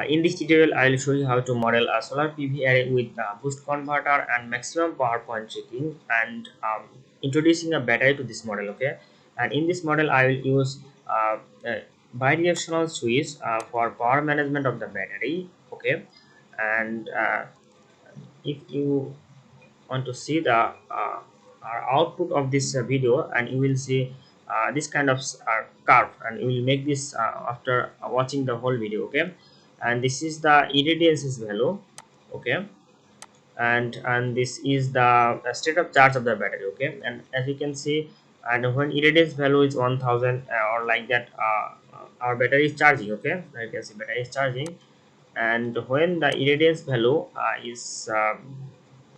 In this tutorial, I will show you how to model a solar PV array with boost converter and maximum power point tracking, and introducing a battery to this model. Okay, and in this model, I will use a bidirectional switch for power management of the battery. Okay, and if you want to see the output of this video, and you will see this kind of curve, and you will make this after watching the whole video. Okay, and this is the irradiance value. Okay, and this is the state of charge of the battery. Okay, and as you can see, and when irradiance value is 1000 or like that, our battery is charging. Okay, you can see battery is charging, and when the irradiance value is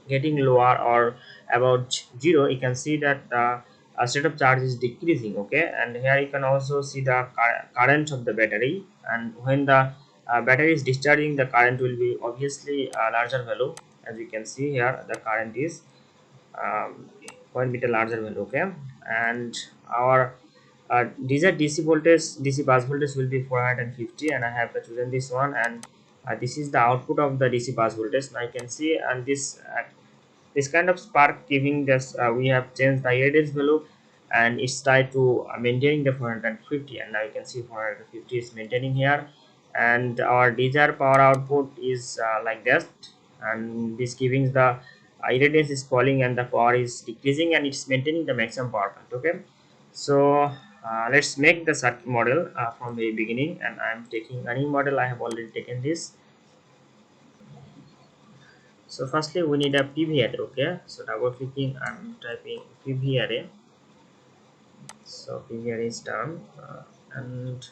getting lower or about 0, you can see that state of charge is decreasing. Okay, and here you can also see the current of the battery, and when the battery is discharging, the current will be obviously a larger value. As you can see here, the current is point with a larger value. Okay, and our desired DC voltage, DC bus voltage will be 450, and I have chosen this one, and this is the output of the DC bus voltage. Now you can see, and this kind of spark giving this, we have changed the irradiance value, and it's tied to maintaining the 450, and now you can see 450 is maintaining here, and our desired power output is like that, and this giving the irradiance is falling and the power is decreasing, and it's maintaining the maximum power point. Okay, so let's make the circuit model from the beginning, and I'm taking any model. I have already taken this. So firstly we need a PV array. Okay, so double clicking, I'm typing PV array. So PV array is done, and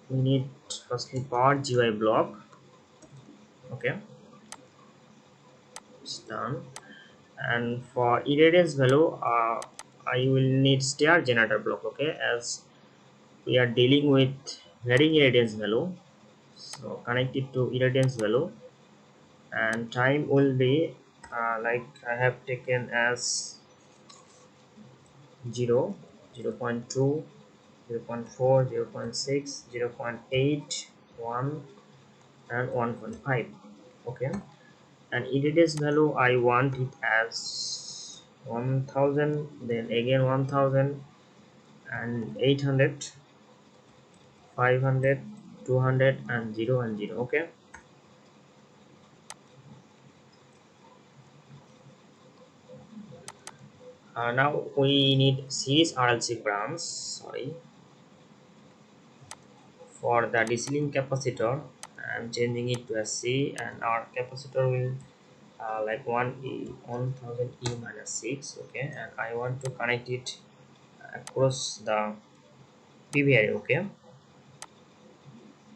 we need firstly power GUI block. Okay, it's done. And for irradiance value, I will need star generator block. Okay, as we are dealing with varying irradiance value, so connect it to irradiance value, and time will be like I have taken as 0, 0.2, 0.4, 0.6, 0.8, 1, and 1.5. Okay, and irradiance value I want it as 1000, then again 1000, and 800, 500, 200, and 0 and 0. Okay, now we need series RLC branch, sorry, for the DC link capacitor. I'm changing it to a C, and our capacitor will like 1000 E minus 6. Okay, and I want to connect it across the PV array. Okay,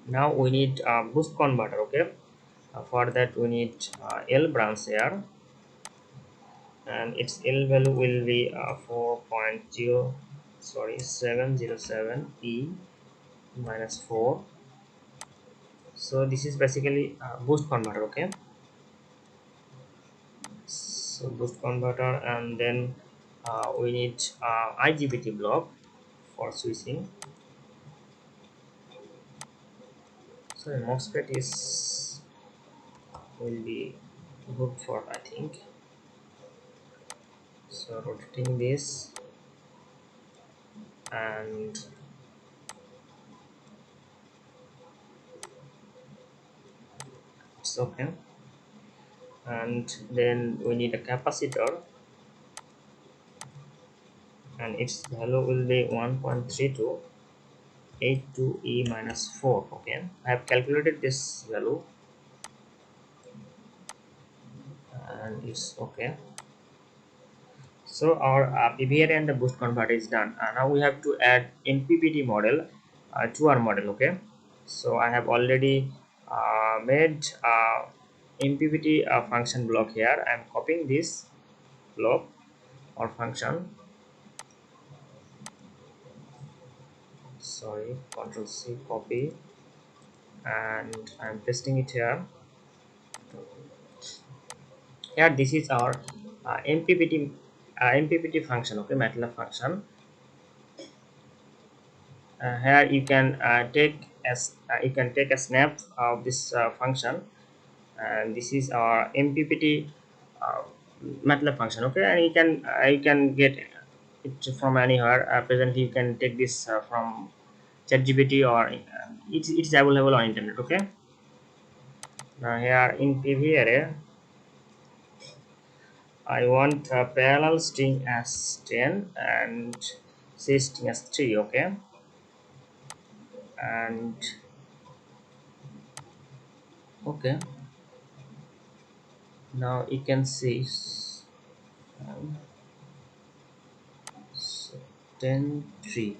now we need a boost converter. Okay, for that we need L branch here, and its L value will be 707 E minus 4. So this is basically boost converter. Okay, so boost converter, and then we need IGBT block for switching. So the MOSFET is will be good for, I think. So rotating this, and it's okay. And then we need a capacitor, and its value will be 1.3282 E minus 4. Okay, I have calculated this value, and it's okay. So our PV array and the boost converter is done. Now we have to add MPPT model to our model. Okay, so I have already made MPPT function block here. I am copying this block or function. Sorry, Control C, copy, and I am pasting it here. Here, this is our MPPT function. Okay, MATLAB function. Here you can take you can take a snap of this function, and this is our MPPT uh, MATLAB function. Okay, and you can get it from anywhere. Presently you can take this from ChatGPT, or it's available on internet. Okay, now here in PV array I want a parallel string as 10 and say string as 3. Okay, and okay, now you can see um, 10 3.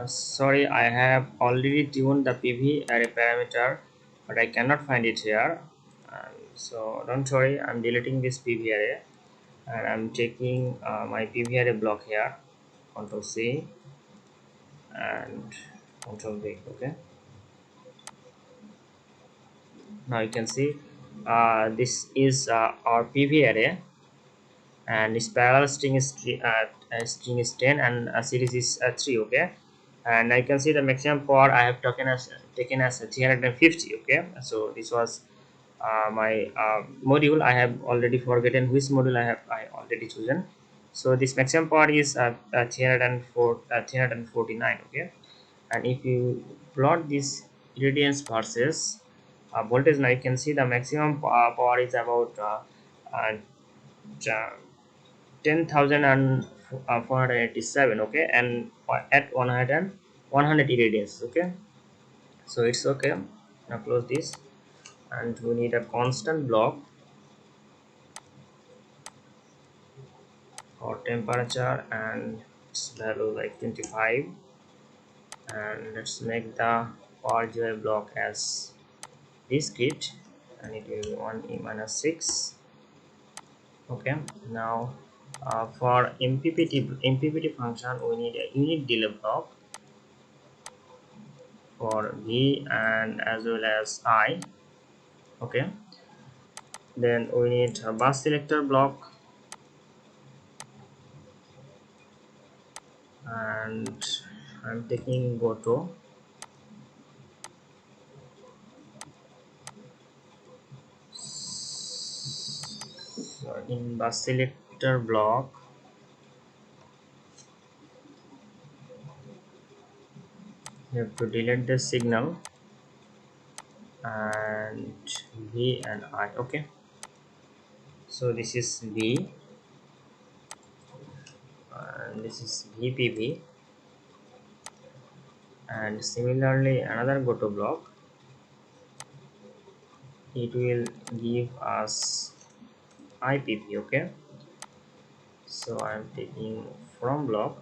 Sorry, I have already tuned the PV array parameter, but I cannot find it here. So don't worry, I'm deleting this PV array and I'm taking my PV array block here. Control C and Control V. Okay, now you can see this is our PV array, and its parallel string is 10 and series is 3. Okay, and I can see the maximum power I have taken as 350. Okay, so this was my module. I have already forgotten which module I already chosen. So this maximum power is 349. Okay, and if you plot this irradiance versus voltage, now you can see the maximum power is about uh, 10,487. Okay, and at 100 irradiance. Okay, so it's okay. Now close this, and we need a constant block for temperature and its value like 25, and let's make the power GI block as discrete, and it will be 1 e minus 6. Okay, now for MPPT function we need a unit delay block for V and as well as I. Okay, then we need a bus selector block, and I'm taking Goto. So in bus selector block you have to delete the signal and V and I. Okay, so this is V and this is VPV, and similarly another Goto block, it will give us IPP. Okay, so I'm taking from block,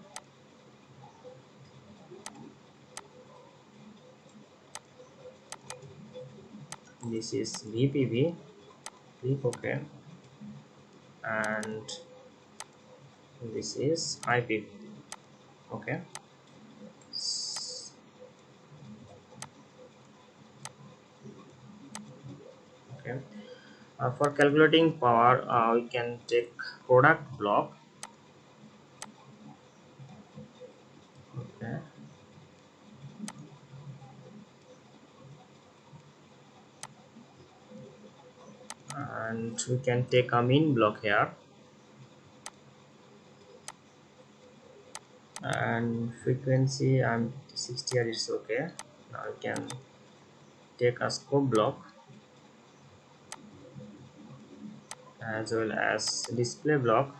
this is VPV. Click OK, and this is IPP. Okay, okay. For calculating power we can take product block. Okay, and we can take a mean block here, and frequency I'm 60 Hz is okay. Now we can take a scope block as well as display block.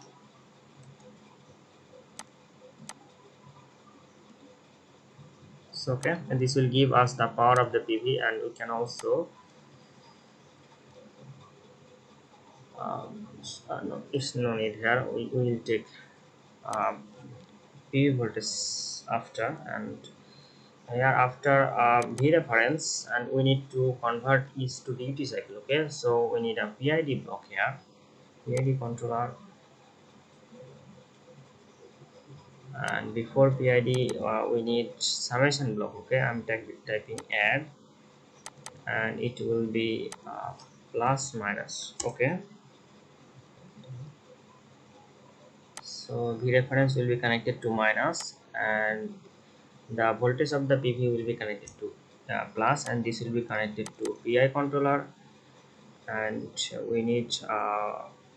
So okay, and this will give us the power of the PV, and we can also no, it's no need here. We will take PV voltage after, and here after V reference, and we need to convert each to duty cycle. Okay, so we need a PID block here, PID controller, and before PID we need summation block. Okay, I'm typing add, and it will be plus minus. Okay, so V reference will be connected to minus, and the voltage of the PV will be connected to plus, and this will be connected to PI controller, and we need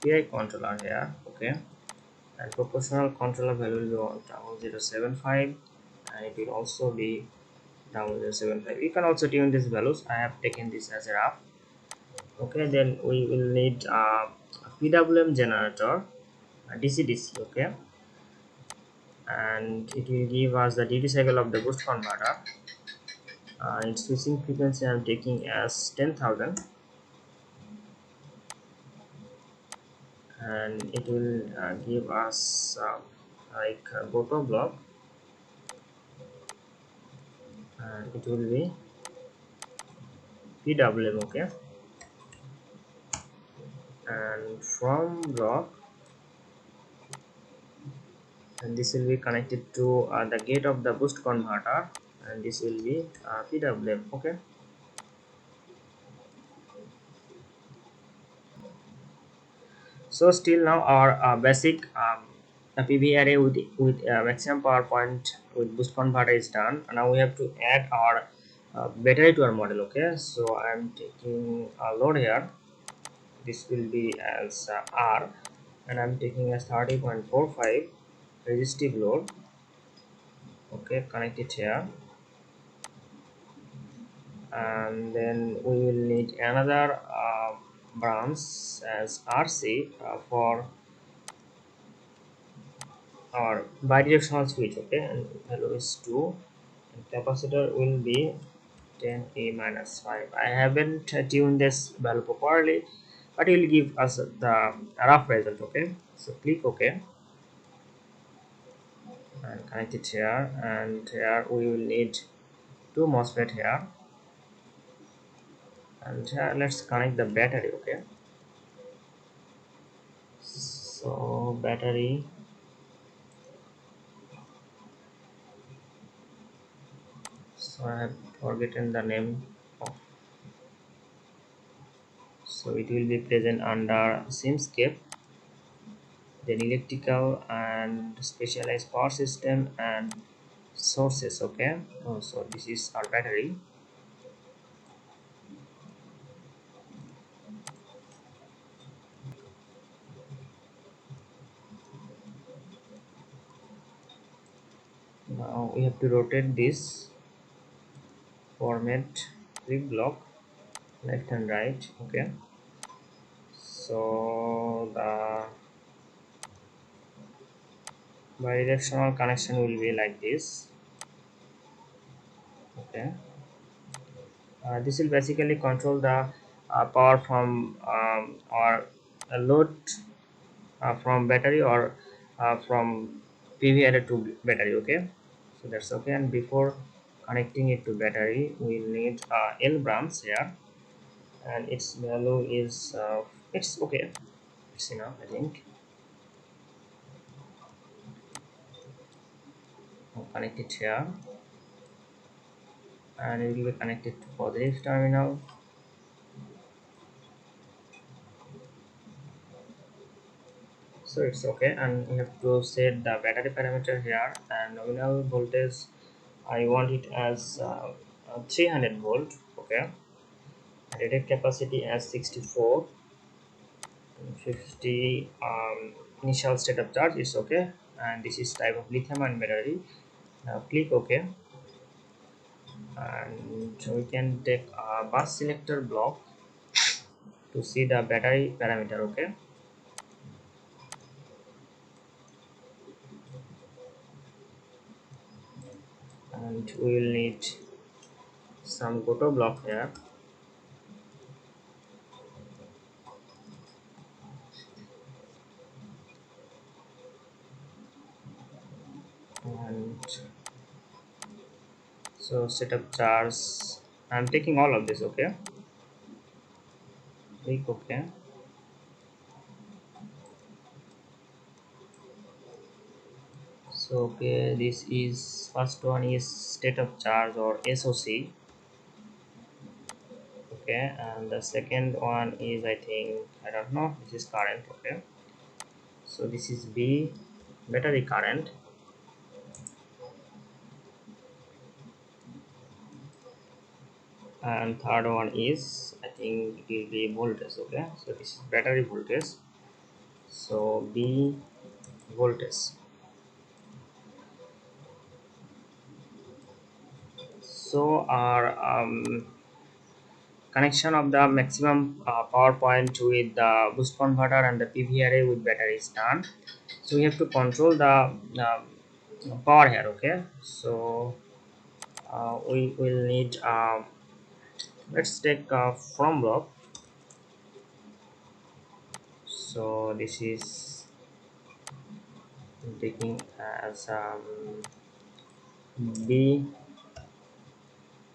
PI controller here. Okay, and proportional controller value will be 1075, and it will also be 1075. You can also tune these values. I have taken this as a rough. Okay, then we will need a PWM generator, a DC-DC. Okay, and it will give us the duty cycle of the boost converter. Its switching frequency I'm taking as 10,000, and it will give us like a bottom block, and it will be PWM. Okay, and from block, and this will be connected to the gate of the boost converter, and this will be PWM. Okay, so still now our basic PV array with maximum power point with boost converter is done. And now we have to add our battery to our model. Okay, so I'm taking a load here. This will be as R, and I'm taking as 30.45 resistive load. Okay, connect it here, and then we will need another branch as RC for our bidirectional switch. Okay, and value is 2, and capacitor will be 10 minus 5. I haven't tuned this value properly, but it will give us the rough result. Okay, so click OK and connect it here, and here we will need two MOSFET here, and here let's connect the battery. Okay, so battery, so I have forgotten the name of, so it will be present under Simscape, then electrical and specialized power system and sources. Okay, oh, so this is our battery. Now we have to rotate this format brick block left and right. Okay, so the bidirectional connection will be like this. Okay, this will basically control the power from or a load from battery, or from PV array to battery. Okay, so that's okay. And before connecting it to battery, we need L branch here, and its value is it's okay, it's enough I think. I'll connect it here, and it will be connected to positive terminal. So it's okay, and we have to set the battery parameter here, and nominal voltage I want it as 300 volt. Okay, rated capacity as 64, 50 initial state of charge is okay, and this is type of lithium ion battery. Now click OK, and we can take a bus selector block to see the battery parameter. Okay, and we will need some Goto block here, and so setup charge, I'm taking all of this. Okay, click OK, so okay, this is first one is state of charge or SOC. okay, and the second one is, I think, I don't know, this is current. Okay, so this is B, battery current, and third one is, I think, it will be voltage. Okay, so this is battery voltage, so B, voltage. So our connection of the maximum power point with the boost converter and the PV array with battery is done. So we have to control the power here. Okay, so we will need, let's take from block. So this is taking as B,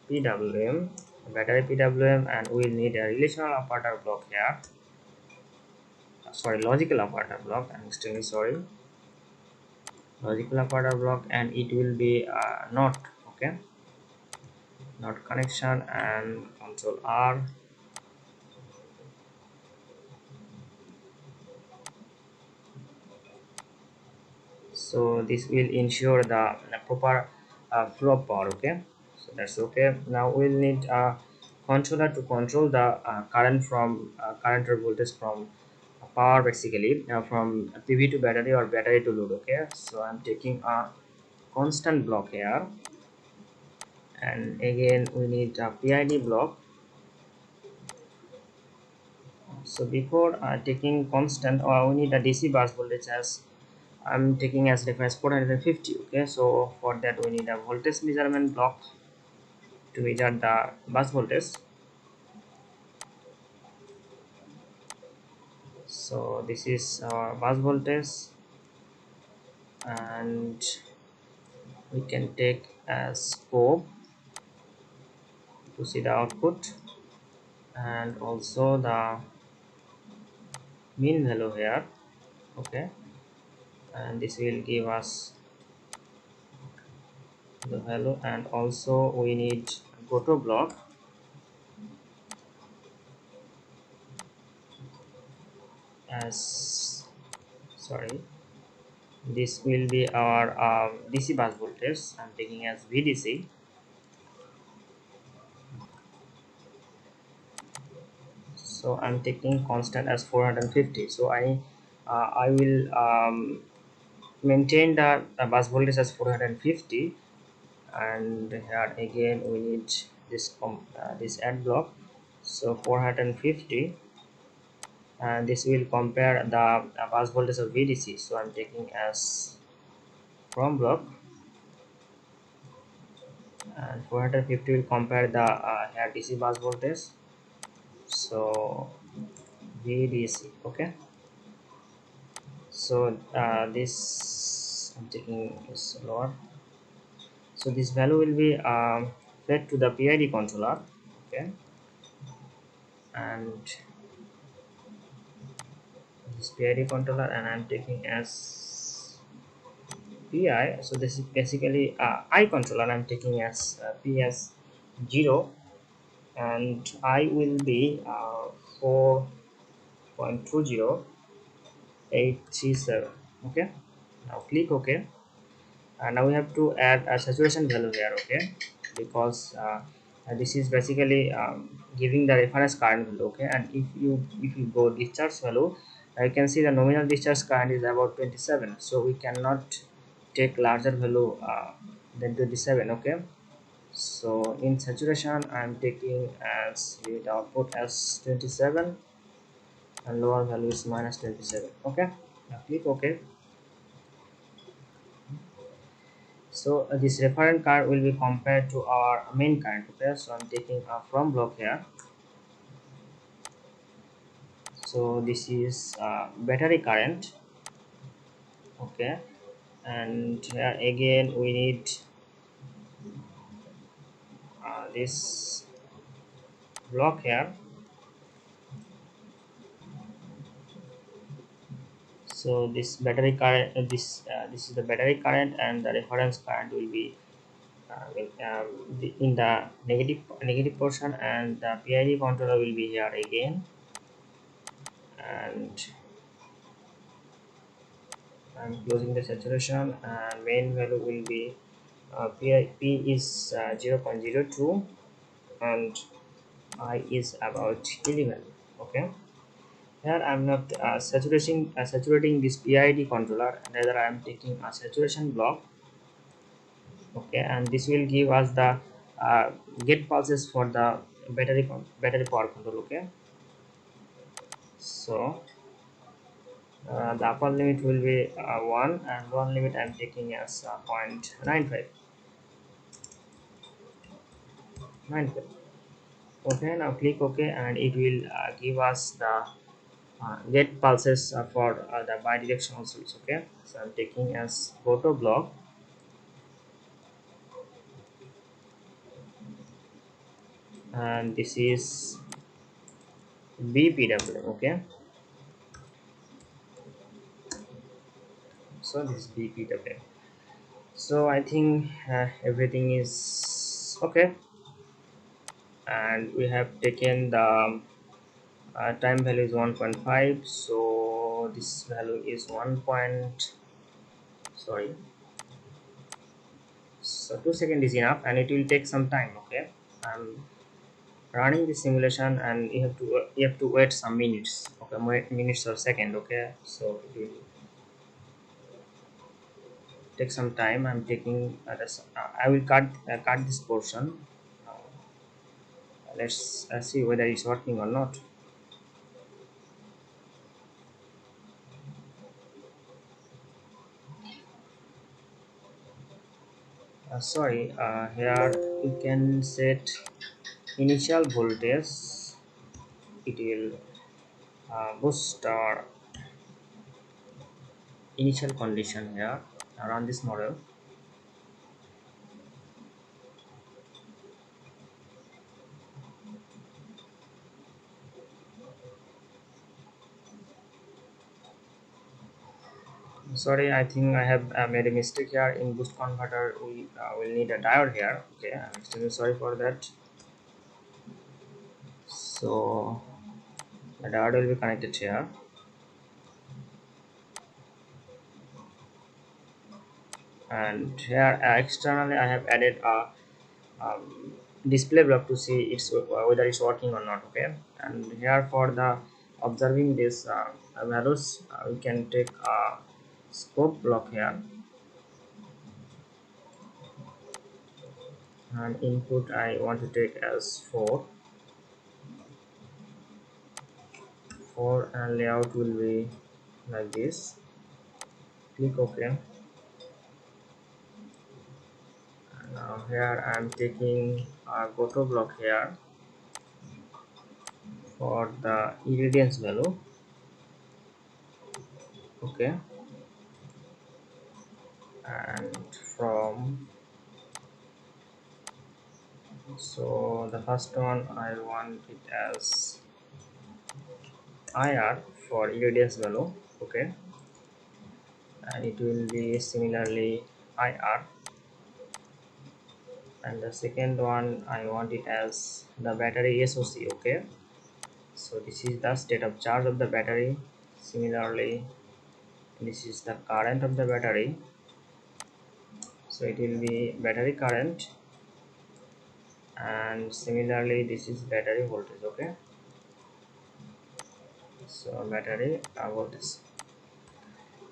PWM, battery PWM, and we'll need a relational operator block here. Sorry, logical operator block. I'm extremely sorry. Logical operator block, and it will be not. Okay, not connection, and control R. So this will ensure the proper flow of power. Okay, so that's okay. Now we'll need a controller to control the current from current or voltage from power, basically from PV to battery or battery to load. Okay, so I'm taking a constant block here, and again we need a PID block. So before taking constant, or we need a DC bus voltage, as I'm taking as reference 450. Okay, so for that we need a voltage measurement block to measure the bus voltage. So this is our bus voltage, and we can take as scope to see the output, and also the mean value here. Okay, and this will give us the value, and also we need go to block as, sorry, this will be our DC bus voltage. I'm taking as VDC. So I'm taking constant as 450. So I will maintain the bus voltage as 450, and here again we need this this add block. So 450, and this will compare the bus voltage of VDC. So I'm taking as from block, and 450 will compare the here DC bus voltage. So VDC. Okay, so this I'm taking is lower. So this value will be fed to the PID controller. Okay, and this PID controller, and I'm taking as PI. So this is basically I controller. I'm taking as PS 0, and I will be 4.20837. Okay, now click OK, and now we have to add a saturation value here. Okay, because this is basically giving the reference current value. Okay, and if you go discharge value, I can see the nominal discharge current is about 27, so we cannot take larger value than 27. Okay, so in saturation I'm taking as with output as 27, and lower value is minus 27. Okay, now click OK. So this referent current will be compared to our main current. Okay, so I'm taking a from block here. So this is battery current. Okay, and here again we need this block here. So this battery current, this is the battery current, and the reference current will be in the negative portion, and the PID controller will be here again. And I'm closing the saturation, and main value will be P is 0.02 and I is about 11. Okay, here I'm not saturating this PID controller, rather I am taking a saturation block. Okay, and this will give us the uh, get pulses for the battery power control. Okay, so the upper limit will be 1, and one limit I'm taking as 0.95. Okay, now click OK, and it will give us the get pulses for the bidirectional switch. Okay, so I'm taking as photo block, and this is BPW. Okay, so this is BPW. So I think everything is okay, and we have taken the time value is 1.5, so this value is 1 point, sorry, so 2 seconds is enough, and it will take some time. Okay, I'm running the simulation, and you have to wait some minutes. Okay, minutes or second. Okay, so it will take some time. I'm taking I will cut this portion. uh, let's see whether it's working or not. Sorry, here you can set initial voltage. It will boost our initial condition here around this model. Sorry, I think I have made a mistake here. In boost converter we will need a diode here. Okay, I'm extremely sorry for that. So the diode will be connected here, and here externally I have added a display block to see whether it's working or not. Okay, and here for the observing this values, we can take a scope block here, and input I want to take as 4, and layout will be like this. Click OK. Now here I am taking a goto block here for the irradiance value. Okay, and from, so the first one I want it as IR for irradiance value. Okay, and it will be similarly IR, and the second one I want it as the battery SOC. Okay, so this is the state of charge of the battery. Similarly, this is the current of the battery, so it will be battery current, and similarly this is battery voltage. Okay, so battery voltage.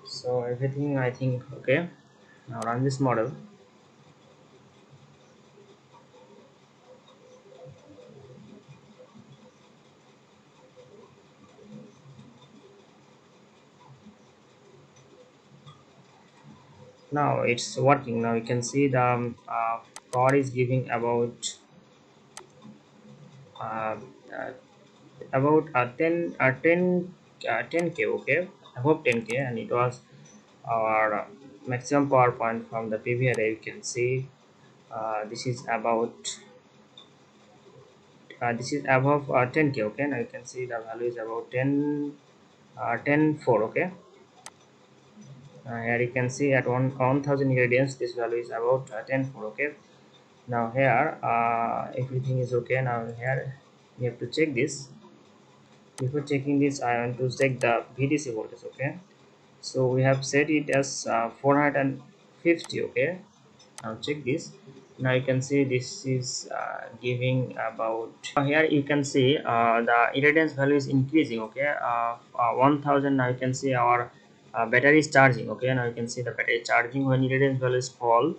So everything I think okay. Now run this model. Now it's working. Now you can see the power is giving uh, uh, about 10k. Okay, above 10k, and it was our maximum power point from the PV array. You can see this is about this is above 10k. Okay, now you can see the value is about 10 4. Okay, here you can see at 1000 irradiance this value is about 10 4. Okay, Now here everything is okay. Now here we have to check this. Before checking this, I want to check the VDC voltage. Okay, so we have set it as 450. Okay, now check this. Now you can see this is giving about here you can see the irradiance value is increasing. Okay, 1000. Now you can see our battery is charging. Okay, now you can see the battery charging when irradiance values fall.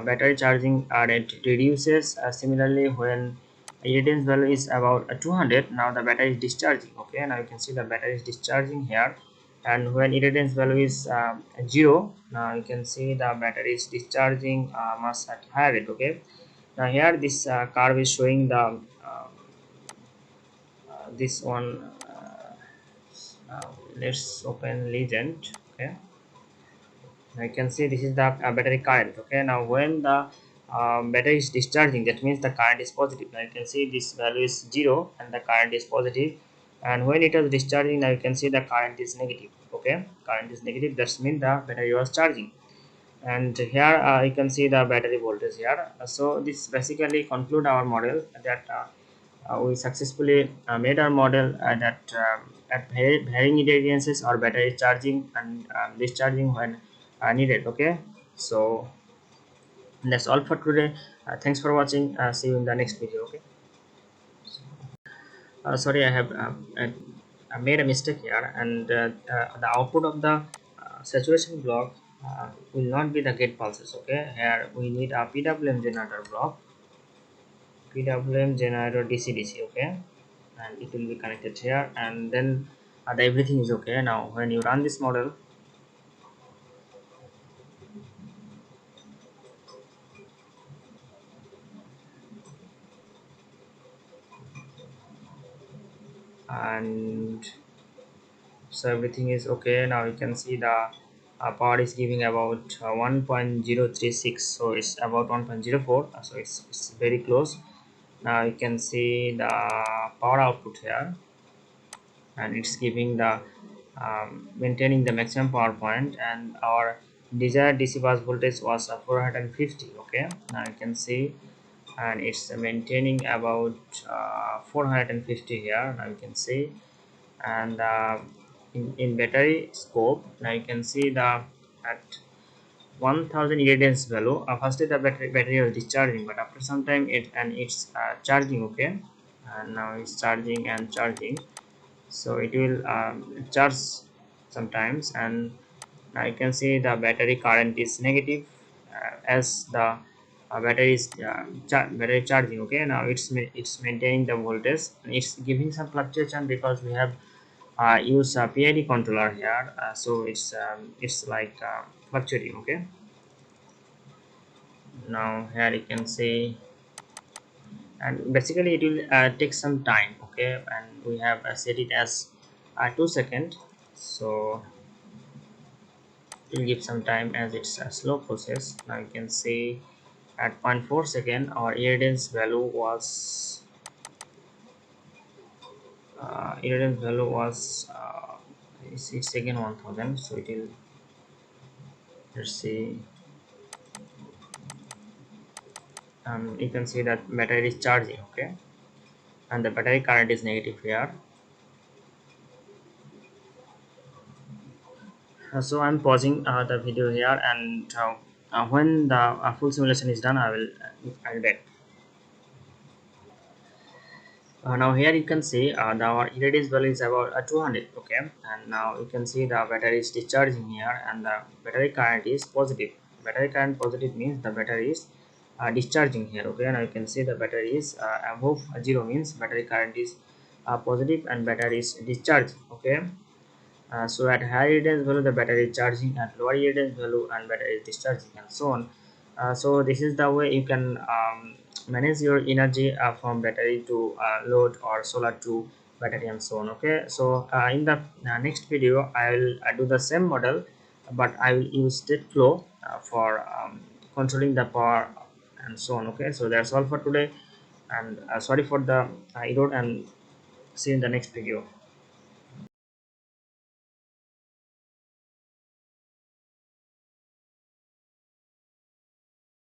Battery charging rate reduces. Similarly, when irradiance value is about 200, now the battery is discharging. Okay, now you can see the battery is discharging here. And when irradiance value is 0, now you can see the battery is discharging much at higher rate. Okay, now here this curve is showing the this one. Let's open legend. Okay, I can see this is the battery current. Okay, now when the battery is discharging, that means the current is positive. Now you can see this value is 0 and the current is positive. And when it was discharging, now you can see the current is negative. Okay, current is negative, that means the battery was charging. And here you can see the battery voltage here. So this basically conclude our model that we successfully made our model that at varying irradiances our battery is charging and discharging when needed. Okay, so that's all for today. Thanks for watching. See you in the next video. Okay, sorry, I have I made a mistake here, and the output of the saturation block will not be the gate pulses. Okay, here we need a PWM generator block, PWM generator DC DC. Okay, and it will be connected here, and then everything is okay. Now when you run this model, and so everything is okay. Now you can see the power is giving about 1.036, so it's about 1.04, so it's very close. Now you can see the power output here, and it's giving the maintaining the maximum power point, and our desired DC bus voltage was 450. Okay, now you can see, and it's maintaining about 450 here. Now you can see, and in battery scope, now you can see the at 1000 irradiance value. Firstly the battery was discharging, but after some time it's charging. Okay, and now it's charging and charging, so it will charge sometimes. And now you can see the battery current is negative as the battery is battery charging. Okay, now it's maintaining the voltage, and it's giving some fluctuation because we have use a PID controller here, so it's like fluctuating. Okay, now here you can see, and basically it will take some time. Okay, and we have set it as 2 seconds, so it will give some time as it's a slow process. Now you can see at 0.4 second our irradiance value was it's again 1000, so it will, let's see, you can see that battery is charging. Okay, and the battery current is negative here. So I'm pausing the video here, and when the full simulation is done, I'll back. Now here you can see our irradiance value is about 200. Okay, and now you can see the battery is discharging here, and the battery current is positive. Battery current positive means the battery is discharging here. Okay, now you can see the battery is above 0, means battery current is positive and battery is discharging. Okay, so at high irradiance value the battery is charging, at lower irradiance value and battery is discharging, and so on. So this is the way you can manage your energy from battery to load, or solar to battery, and so on. Okay, so in the next video I will do the same model, but I will use state flow for controlling the power and so on. Okay, so that's all for today, and sorry for the error, and see you in the next video.